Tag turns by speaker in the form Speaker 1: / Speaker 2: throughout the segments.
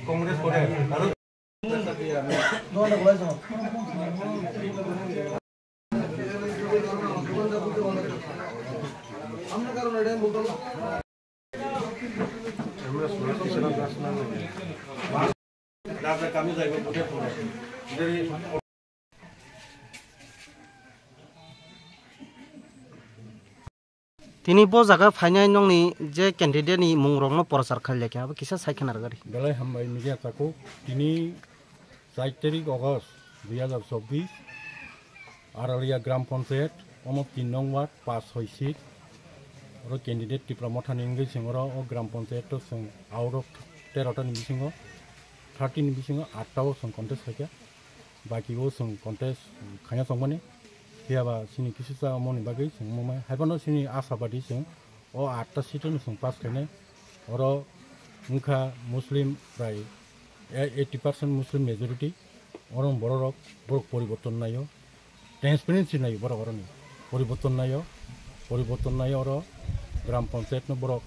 Speaker 1: কংগ্রেস করে
Speaker 2: Tini bo jaga fainai nongni je candidate ni mungrong no prasar khaileke abo kisa saikhanar gari
Speaker 3: belai hambai media tako tini 4 tarik August 2024 Aralia Gram Panchayat omo 3 nong ward 5 seat oro candidate ti pramotha ningi singoro o Gram Panchayat to sing out of 13 ta ni bisingo 13 ni bisingo 8 ta sing contest khaika baki o sing contest khanya songmani hiaba sini kisisa moni bagai sing momai haibano sini asabadi sing o 8 ta seat no sing pass khaine oro mukha muslim prai 80% muslim majority orang borok poriborton nayo transparency nayo borok ni poriborton nayo oro gram panchayat no borok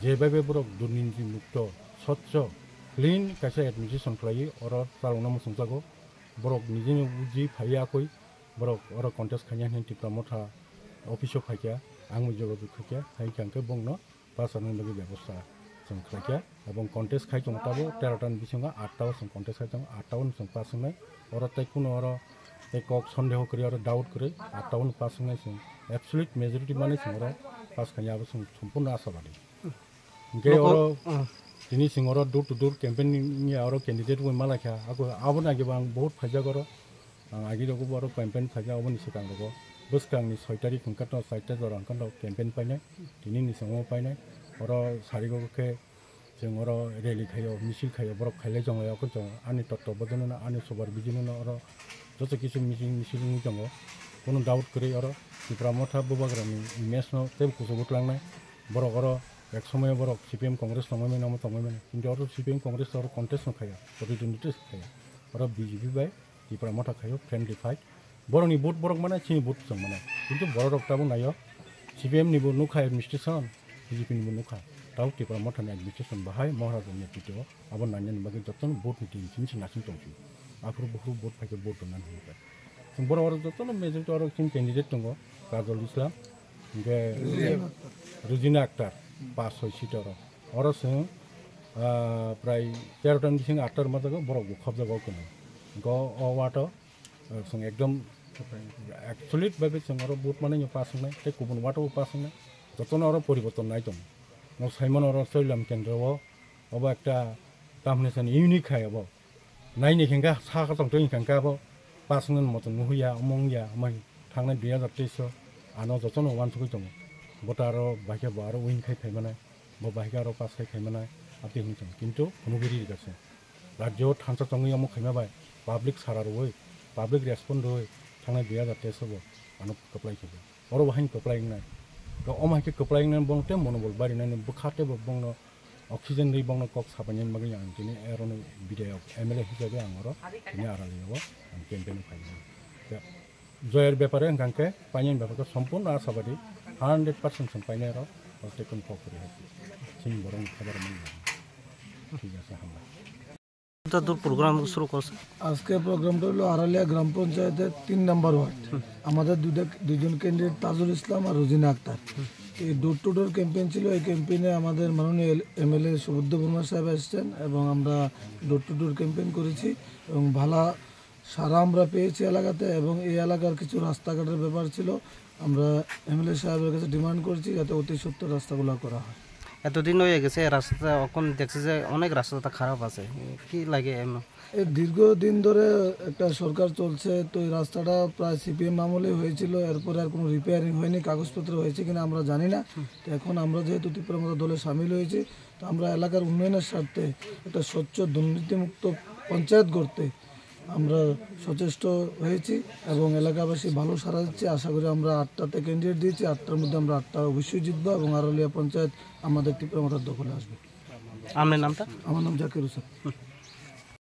Speaker 3: jebabe borok durninti mukto swachho clean kaisa administration khlai oro salongna musungjago borok nijini uji phaya koi borok oro contest khanya hin tipra motha office phaikya angmu jogo khakya haikangke bongno pasarni bagi byabostha song khlakya এবং contest khai chong tabo 13 tan bisinga 8 ta song contest khai chong 8 ta song pasungnai oro tai kuno oro tai kok sondeho kri oro doubt kri 8 ta pasungnai sing absolute majority mane sing oro pas khanya abo song sampurna asabadi ge oro tini sing oro door to door campaign ni oro candidate bo malakha ako abo na ge bang bahut phaja goro agi dogo oro campaign phaja abo ni sikang dogo buskang ni 6 tarik khungkat no 7 ta jorang kan campaign painai tini ni songo painai oro sarigo ke जों oro rally khayo misil khayo borok khaile jongo ko jong ani totto bodona na ani sobar bijino na oro joto kisu misil ni jongo kono doubt kre oro tipramotha bobagrani image no tem kusobut langnai borok oro ek somoy borok CPM congress tongmai namo tongmai kintu oro CPM congress oro contest no khaya opportunity khaya oro BJP bai tipramotha khayo friendly fight boroni vote borok mana chini vote jong mana kintu borok tabo nayo CPM ni bo nukha administration BJP ni bo nukha tau tipra mothani administration bahai maharaja netito abon nanyan bagi joton vote ni tin sin nasin tongchu afro bohu vote phake vote nan hobe sing boro oro joton majority oro kin candidate tongo Kajol Islam ge Ruzina Akhtar pass hoi seat oro sing prai 13 tan bising 8 tar mata go boro khobja go kono go o wato sing ekdom absolute babe sing oro vote mane ni pass nai te kubun wato pass nai joton oro poriborton nai tong no Simon oro soilam kendro obo ekta tamnesan unique hai obo nai ni khenga sa ka tong tong khenga bo pasngan moton nuhuya omongya mai thangnai 2023 ano jotono wan thuk tong botaro bahike baro win khai khai mana bo bahike aro pas khai khai mana ati ni tong kintu onugiri gase rajyo thansa tongi omo khaima bai public sarar oi public respond oi thangnai 2023 bo ano apply khobe oro bahin apply nai ko omai ke apply nai bong te monobol bari nai bukhate bo bong no oxygen ri bong no kok sabanyen magi yang tini eron video MLA hisabe angoro ini araliyo ang campaign phai joyer ব্যাপারে গাঙ্কে পাইনের ব্যাপারটা সম্পূর্ণ আশাবাদী 100% সম্পাইনে র প্রত্যেকন পকরে আছে চিন বরং খবর মন ঠিক আছে আমরা
Speaker 2: তো দূর প্রোগ্রাম শুরু করছে
Speaker 4: আজকে প্রোগ্রামটা হলো আরালিয়া গ্রাম পঞ্চায়েতের 3 নম্বর ওয়ার্ড আমাদের দুজন ক্যান্ডিডেট তাজুল ইসলাম আর রুজিনা আক্তার এই ডোর টু ডোর ক্যাম্পেইন ছিল এই ক্যাম্পেইনে আমাদের মাননীয় MLA সুবুদ্ধ বর্মা সাহেব আসছেন এবং আমরা ডোর টু ডোর ক্যাম্পেইন করেছি এবং ভালো সারা আমরা পেয়েছি এলাকাতে এবং এই এলাকার কিছু রাস্তাঘাটের ব্যাপার ছিল আমরা MLA সাহেবের কাছে ডিমান্ড করেছি যাতে অতি সত্বর রাস্তাগুলো করা হয়
Speaker 2: এতদিন হয়ে গেছে রাস্তা এখন দেখছি যে অনেক রাস্তাটা খারাপ আছে কি লাগে
Speaker 4: এই দীর্ঘদিন ধরে একটা সরকার চলছে তো এই রাস্তাটা প্রায় CPM আমলে হয়েছিল এরপরে আর কোনো রিপেয়ারিং হয়নি কাগজপত্র হয়েছে কিনা আমরা জানি না তো এখন আমরা যেহেতু ত্রিপুরা দলে সামিল হয়েছি তো আমরা এলাকার উন্নয়নের স্বার্থে একটা স্বচ্ছ দুর্নীতিমুক্ত পঞ্চায়েত করতে আমরা সচেষ্ট হয়েছি এবং এলাকাবাসী ভালো সাড়া দিচ্ছে আশা করি আমরা 8টাতে ক্যান্ডিডেট দিয়েছি 8টার মধ্যে আমরা 8টা অবশ্যই জিতবো এবং আরালিয়া পঞ্চায়েত আমাদের ত্রিপুরা দখলে আসবে
Speaker 2: আপনার নামটা?
Speaker 4: আমার নাম জাকির হোসেন।